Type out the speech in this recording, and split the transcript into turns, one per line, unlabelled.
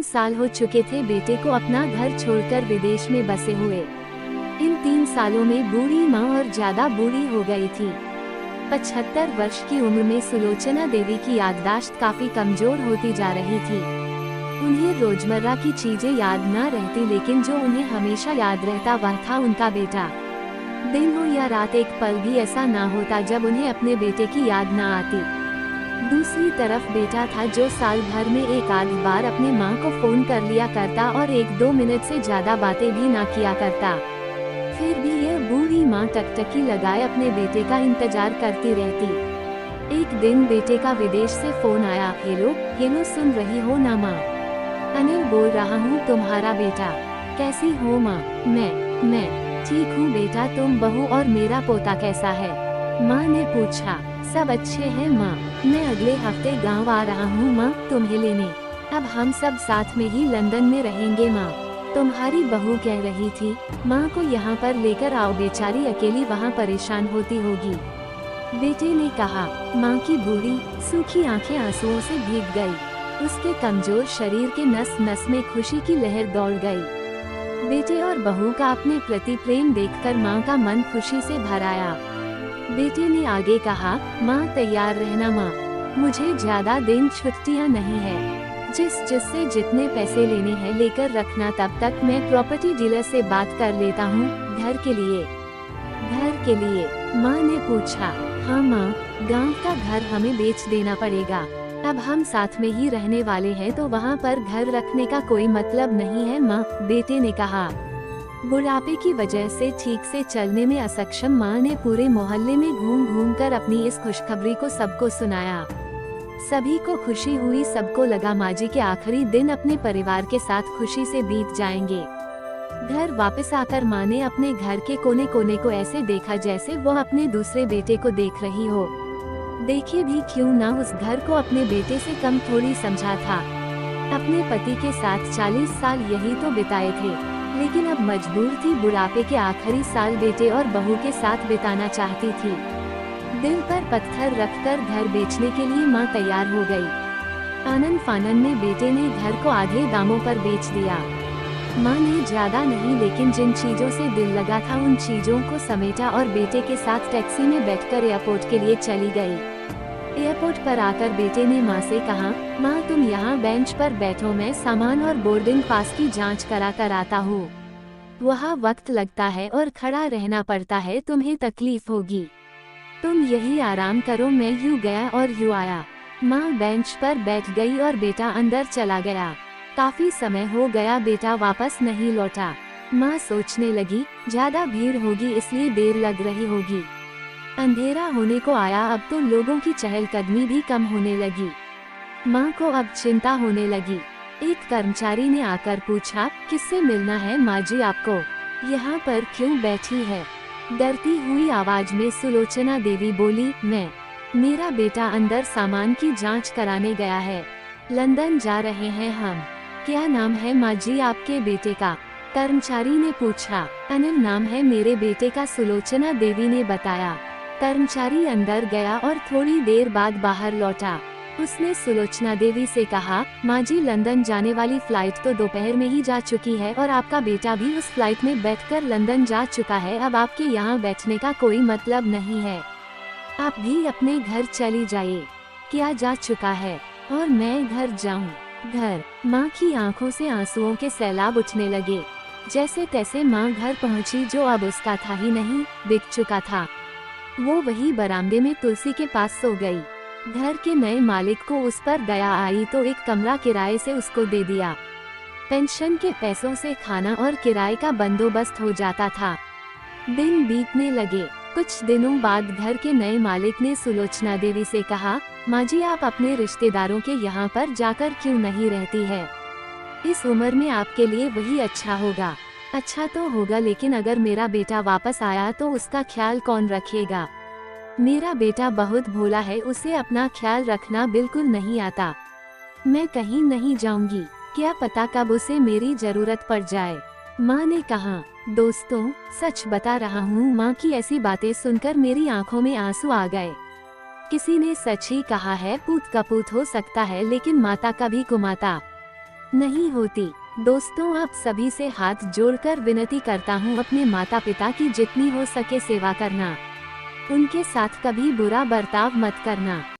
साल हो चुके थे बेटे को अपना घर छोड़कर विदेश में बसे हुए। इन 3 सालों में बूढ़ी माँ और ज्यादा बूढ़ी हो गई थी। 75 वर्ष की उम्र में सुलोचना देवी की याददाश्त काफी कमजोर होती जा रही थी। उन्हें रोजमर्रा की चीजें याद न रहती, लेकिन जो उन्हें हमेशा याद रहता वह था उनका बेटा। दिन हो या रात, एक पल भी ऐसा ना होता जब उन्हें अपने बेटे की याद ना आती। दूसरी तरफ बेटा था जो साल भर में एक आध बार अपनी माँ को फोन कर लिया करता और 1-2 मिनट से ज्यादा बातें भी ना किया करता। फिर भी यह बूढ़ी माँ टकटकी लगाए अपने बेटे का इंतजार करती रहती। एक दिन बेटे का विदेश से फोन आया। हेलो, सुन रही हो ना माँ? अनिल बोल रहा हूँ, तुम्हारा बेटा। कैसी हो माँ? मैं ठीक हूँ बेटा, तुम बहू और मेरा पोता कैसा है? माँ ने पूछा। सब अच्छे हैं माँ, मैं अगले हफ्ते गांव आ रहा हूँ माँ तुम्हें लेने। अब हम सब साथ में ही लंदन में रहेंगे माँ। तुम्हारी बहू कह रही थी माँ को यहाँ पर लेकर आओ, बेचारी अकेली वहाँ परेशान होती होगी। बेटे ने कहा। माँ की बूढ़ी सूखी आंखें आंसुओं से भीग गई। उसके कमजोर शरीर के नस नस में खुशी की लहर दौड़ गई। बेटे और बहू का अपने प्रति प्रेम देखकर माँ का मन खुशी से भर आया। बेटे ने आगे कहा, माँ तैयार रहना माँ, मुझे ज्यादा दिन छुट्टियाँ नहीं है। जिससे जितने पैसे लेने हैं लेकर रखना, तब तक मैं प्रॉपर्टी डीलर से बात कर लेता हूँ। घर के लिए? माँ ने पूछा। हाँ माँ, गांव का घर हमें बेच देना पड़ेगा। अब हम साथ में ही रहने वाले हैं तो वहाँ पर घर रखने का कोई मतलब नहीं है माँ, बेटे ने कहा। बुढ़ापे की वजह से ठीक से चलने में असक्षम माँ ने पूरे मोहल्ले में घूम घूम कर अपनी इस खुशखबरी को सबको सुनाया। सभी को खुशी हुई, सबको लगा माँ जी के आखिरी दिन अपने परिवार के साथ खुशी से बीत जाएंगे। घर वापस आकर माँ ने अपने घर के कोने कोने को ऐसे देखा जैसे वो अपने दूसरे बेटे को देख रही हो। देखे भी क्यों ना, उस घर को अपने बेटे से कम थोड़ी समझा था। अपने पति के साथ 40 साल यही तो बिताए थे, लेकिन अब मजबूर थी बुढ़ापे के आखिरी साल बेटे और बहू के साथ बिताना चाहती थी। दिल पर पत्थर रखकर घर बेचने के लिए माँ तैयार हो गई। आनन फानन में बेटे ने घर को आधे दामों पर बेच दिया। माँ ने ज्यादा नहीं, लेकिन जिन चीजों से दिल लगा था उन चीजों को समेटा और बेटे के साथ टैक्सी में बैठकर एयरपोर्ट के लिए चली गई। एयरपोर्ट पर आकर बेटे ने माँ से कहा, माँ तुम यहाँ बेंच पर बैठो, मैं सामान और बोर्डिंग पास की जांच करा कर आता हूँ। वहाँ वक्त लगता है और खड़ा रहना पड़ता है, तुम्हें तकलीफ होगी। तुम यही आराम करो। मैं यूँ गया और यूँ आया। माँ बेंच पर बैठ गई और बेटा अंदर चला गया। काफी समय हो गया, बेटा वापस नहीं लौटा। माँ सोचने लगी, ज्यादा भीड़ होगी इसलिए देर लग रही होगी। अंधेरा होने को आया, अब तो लोगों की चहलकदमी भी कम होने लगी। माँ को अब चिंता होने लगी। एक कर्मचारी ने आकर पूछा, किससे मिलना है माँ जी आपको? यहाँ पर क्यों बैठी है? डरती हुई आवाज में सुलोचना देवी बोली, मेरा बेटा अंदर सामान की जांच कराने गया है। लंदन जा रहे हैं हम। क्या नाम है माँ जी आपके बेटे का? कर्मचारी ने पूछा। अनिल नाम है मेरे बेटे का, सुलोचना देवी ने बताया। कर्मचारी अंदर गया और थोड़ी देर बाद बाहर लौटा। उसने सुलोचना देवी से कहा, माँ जी लंदन जाने वाली फ्लाइट तो दोपहर में ही जा चुकी है और आपका बेटा भी उस फ्लाइट में बैठकर लंदन जा चुका है। अब आपके यहाँ बैठने का कोई मतलब नहीं है, आप भी अपने घर चली जाइए। क्या जा चुका है और मैं घर जाऊँ? घर? माँ की आंखों से आंसुओं के सैलाब उठने लगे। जैसे तैसे माँ घर पहुँची, जो अब उसका था ही नहीं, बिक चुका था। वो वही बरामदे में तुलसी के पास सो गई। घर के नए मालिक को उस पर दया आई तो एक कमरा किराए से उसको दे दिया। पेंशन के पैसों से खाना और किराए का बंदोबस्त हो जाता था। दिन बीतने लगे। कुछ दिनों बाद घर के नए मालिक ने सुलोचना देवी से कहा, माँ जी आप अपने रिश्तेदारों के यहाँ पर जाकर क्यों नहीं रहती है? इस उम्र में आपके लिए वही अच्छा होगा। अच्छा तो होगा, लेकिन अगर मेरा बेटा वापस आया तो उसका ख्याल कौन रखेगा? मेरा बेटा बहुत भोला है, उसे अपना ख्याल रखना बिल्कुल नहीं आता। मैं कहीं नहीं जाऊंगी, क्या पता कब उसे मेरी जरूरत पड़ जाए। माँ ने कहा। दोस्तों सच बता रहा हूँ, माँ की ऐसी बातें सुनकर मेरी आंखों में आंसू आ गए। किसी ने सच ही कहा है, पूत कपूत हो सकता है लेकिन माता का भी कुमाता। नहीं होती। दोस्तों, आप सभी से हाथ जोड़कर विनती करता हूँ, अपने माता पिता की जितनी हो सके सेवा करना। उनके साथ कभी बुरा बर्ताव मत करना।